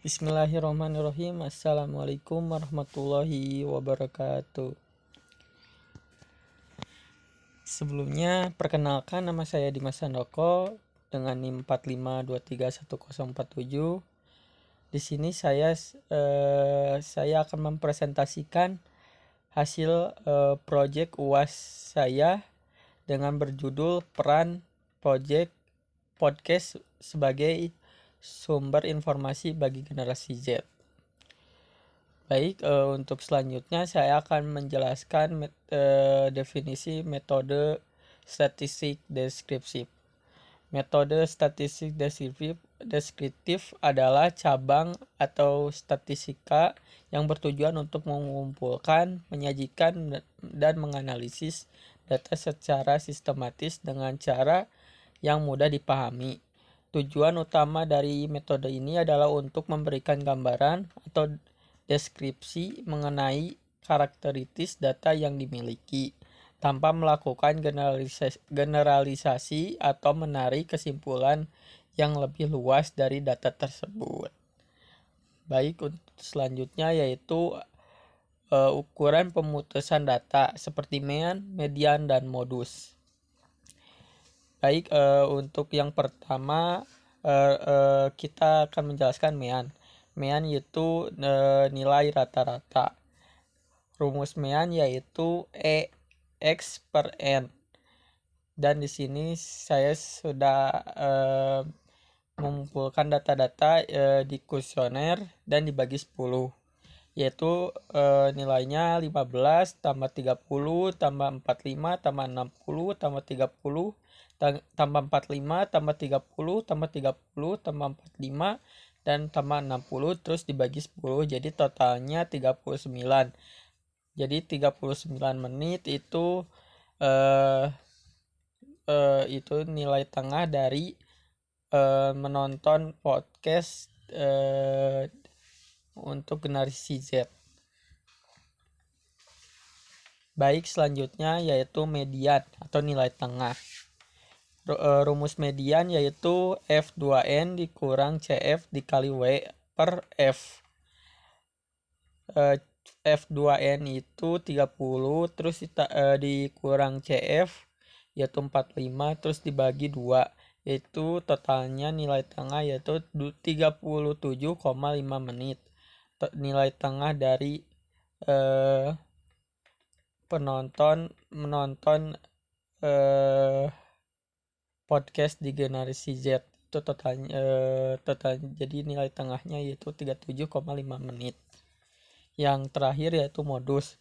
Bismillahirrahmanirrahim. Assalamualaikum warahmatullahi wabarakatuh. Sebelumnya, perkenalkan nama saya Dimas Handoko dengan NIM 45231047. Di sini saya akan mempresentasikan hasil proyek UAS saya dengan berjudul Peran Proyek Podcast sebagai Sumber Informasi bagi Generasi Z. Baik, untuk selanjutnya saya akan menjelaskan definisi metode statistik deskriptif. Metode statistik deskriptif adalah cabang atau statistika yang bertujuan untuk mengumpulkan, menyajikan, dan menganalisis data secara sistematis dengan cara yang mudah dipahami. Tujuan utama dari metode ini adalah untuk memberikan gambaran atau deskripsi mengenai karakteristik data yang dimiliki, tanpa melakukan generalisasi atau menarik kesimpulan yang lebih luas dari data tersebut. Baik, untuk selanjutnya yaitu ukuran pemutusan data seperti median, dan modus. Baik, untuk yang pertama kita akan menjelaskan mean. Mean yaitu nilai rata-rata. Rumus mean yaitu X per N. Dan di sini saya sudah mengumpulkan data-data di kuesioner dan dibagi 10. Yaitu nilainya 15 tambah 30 tambah 45 tambah 60 tambah 30 tambah 45 tambah 30 tambah 30 tambah 45 dan tambah 60 terus dibagi 10, jadi totalnya 39. Jadi 39 menit itu nilai tengah dari menonton podcast untuk generasi Z. Baik, selanjutnya yaitu median atau nilai tengah. Rumus median yaitu F2N dikurang CF dikali W per F. F2N itu 30 terus dikurang CF yaitu 45 terus dibagi 2, yaitu totalnya nilai tengah yaitu 37,5 menit. Nilai tengah dari menonton podcast di generasi Z itu totalnya jadi nilai tengahnya yaitu 37,5 menit. Yang terakhir yaitu modus.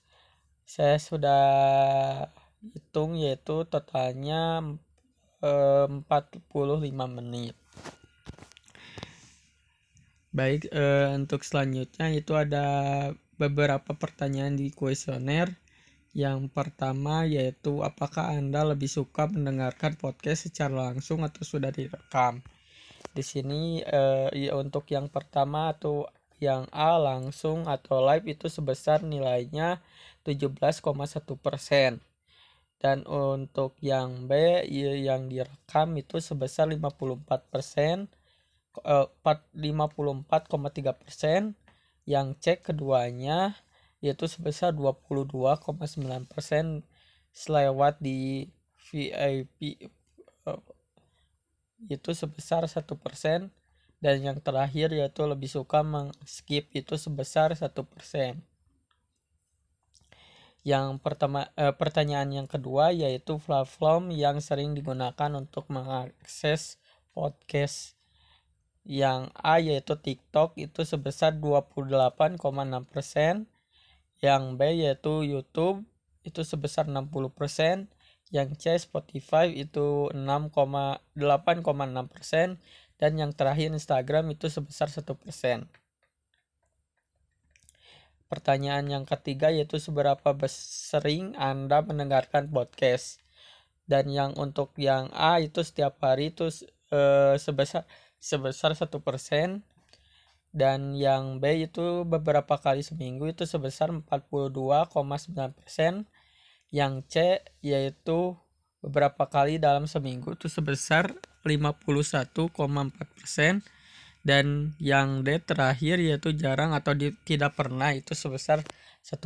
Saya sudah hitung yaitu totalnya 45 menit. Baik, untuk selanjutnya itu ada beberapa pertanyaan di kuesioner. Yang pertama yaitu apakah Anda lebih suka mendengarkan podcast secara langsung atau sudah direkam? Di sini untuk yang pertama atau yang A langsung atau live itu sebesar nilainya 17,1%. Dan untuk yang B yang direkam itu sebesar 54%, 54,3%. Yang C keduanya yaitu sebesar 22,9% selewat di VIP itu sebesar 1%, dan yang terakhir yaitu lebih suka skip itu sebesar 1%. Yang pertama pertanyaan yang kedua yaitu platform yang sering digunakan untuk mengakses podcast. Yang A yaitu TikTok itu sebesar 28,6%. Yang B yaitu YouTube itu sebesar 60%. Yang C Spotify itu 8,6%. Dan yang terakhir Instagram itu sebesar 1%. Pertanyaan yang ketiga yaitu seberapa sering Anda mendengarkan podcast. Dan yang untuk yang A itu setiap hari itu sebesar 1%. Dan yang B itu beberapa kali seminggu itu sebesar 42,9%. Yang C yaitu beberapa kali dalam seminggu itu sebesar 51,4%. Dan yang D terakhir yaitu jarang atau tidak pernah itu sebesar 1%.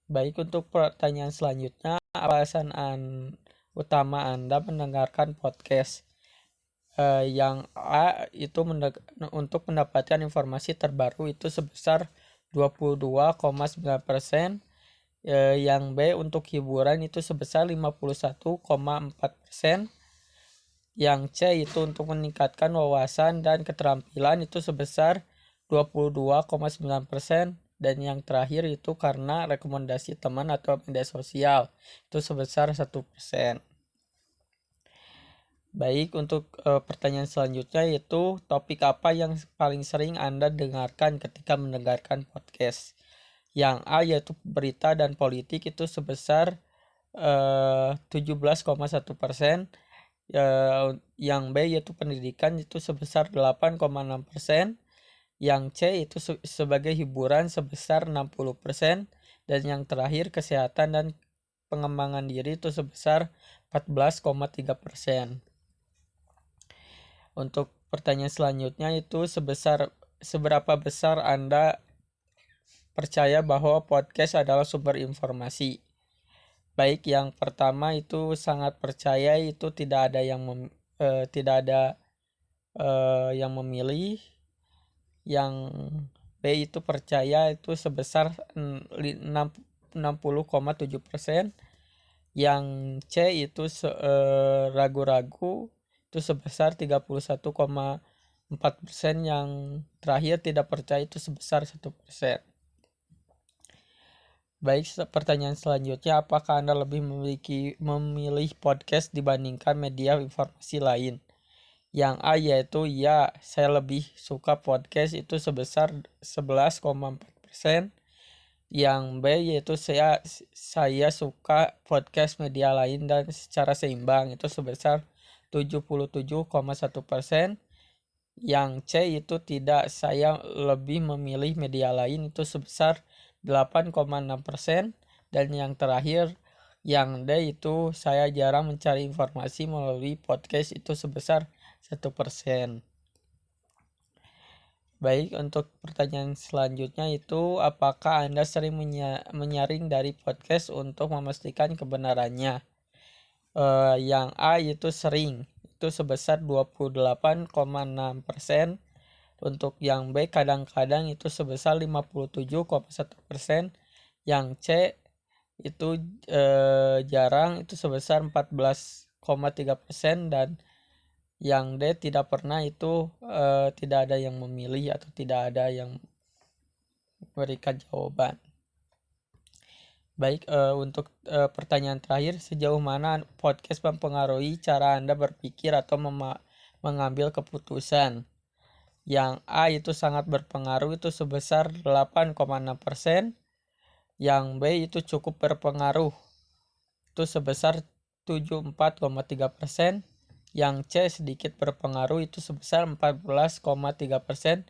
Baik, untuk pertanyaan selanjutnya, alasan utama Anda mendengarkan podcast? Yang A itu untuk mendapatkan informasi terbaru itu sebesar 22,9%. Yang B untuk hiburan itu sebesar 51,4%. Yang C itu untuk meningkatkan wawasan dan keterampilan itu sebesar 22,9%. Dan yang terakhir itu karena rekomendasi teman atau media sosial itu sebesar 1%. Baik, untuk pertanyaan selanjutnya yaitu topik apa yang paling sering Anda dengarkan ketika mendengarkan podcast? Yang A yaitu berita dan politik itu sebesar 17,1%. Yang B yaitu pendidikan itu sebesar 8,6%. Yang C itu sebagai hiburan sebesar 60%. Dan yang terakhir kesehatan dan pengembangan diri itu sebesar 14,3%. Untuk pertanyaan selanjutnya itu seberapa besar Anda percaya bahwa podcast adalah sumber informasi? Baik, yang pertama itu sangat percaya, itu tidak ada yang yang memilih. Yang B itu percaya itu sebesar 60,7%. Yang C itu ragu-ragu itu sebesar 31,4%. Yang terakhir tidak percaya itu sebesar 1%. Baik, pertanyaan selanjutnya, apakah Anda lebih memilih podcast dibandingkan media informasi lain? Yang A yaitu ya, saya lebih suka podcast itu sebesar 11,4%. Yang B yaitu saya suka podcast media lain dan secara seimbang itu sebesar 77,1%. Yang C itu tidak, saya lebih memilih media lain itu sebesar 8,6%. Dan yang terakhir yang D itu saya jarang mencari informasi melalui podcast itu sebesar 1%. Baik, untuk pertanyaan selanjutnya itu apakah Anda sering menyaring dari podcast untuk memastikan kebenarannya? Yang A itu sering, itu sebesar 28,6%. Untuk yang B kadang-kadang itu sebesar 57,1%. Yang C itu jarang, itu sebesar 14,3%. Dan yang D tidak pernah, itu tidak ada yang memilih atau tidak ada yang memberikan jawaban. Baik, untuk pertanyaan terakhir, sejauh mana podcast mempengaruhi cara Anda berpikir atau mengambil keputusan? Yang A itu sangat berpengaruh, itu sebesar 8,6%. Yang B itu cukup berpengaruh, itu sebesar 74,3%. Yang C sedikit berpengaruh, itu sebesar 14,3%.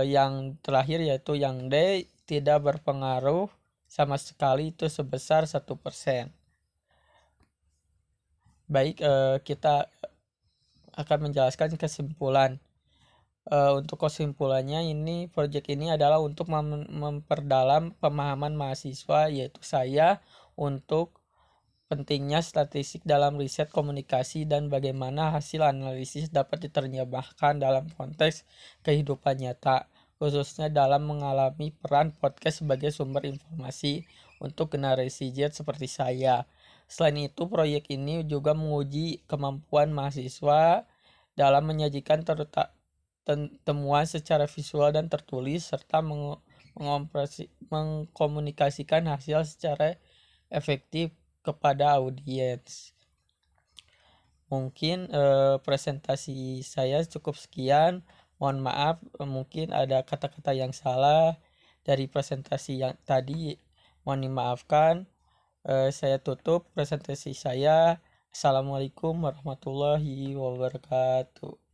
Yang terakhir yaitu yang D tidak berpengaruh sama sekali, itu sebesar 1%. Baik, kita akan menjelaskan kesimpulan. Untuk kesimpulannya, ini proyek ini adalah untuk memperdalam pemahaman mahasiswa, yaitu saya, untuk pentingnya statistik dalam riset komunikasi dan bagaimana hasil analisis dapat diterjemahkan dalam konteks kehidupan nyata, khususnya dalam mengalami peran podcast sebagai sumber informasi untuk generasi Z seperti saya. Selain itu, proyek ini juga menguji kemampuan mahasiswa dalam menyajikan temuan secara visual dan tertulis, serta mengkomunikasikan hasil secara efektif kepada audiens. Mungkin presentasi saya cukup sekian. Mohon maaf, mungkin ada kata-kata yang salah dari presentasi yang tadi, mohon dimaafkan. Saya tutup presentasi saya. Assalamualaikum warahmatullahi wabarakatuh.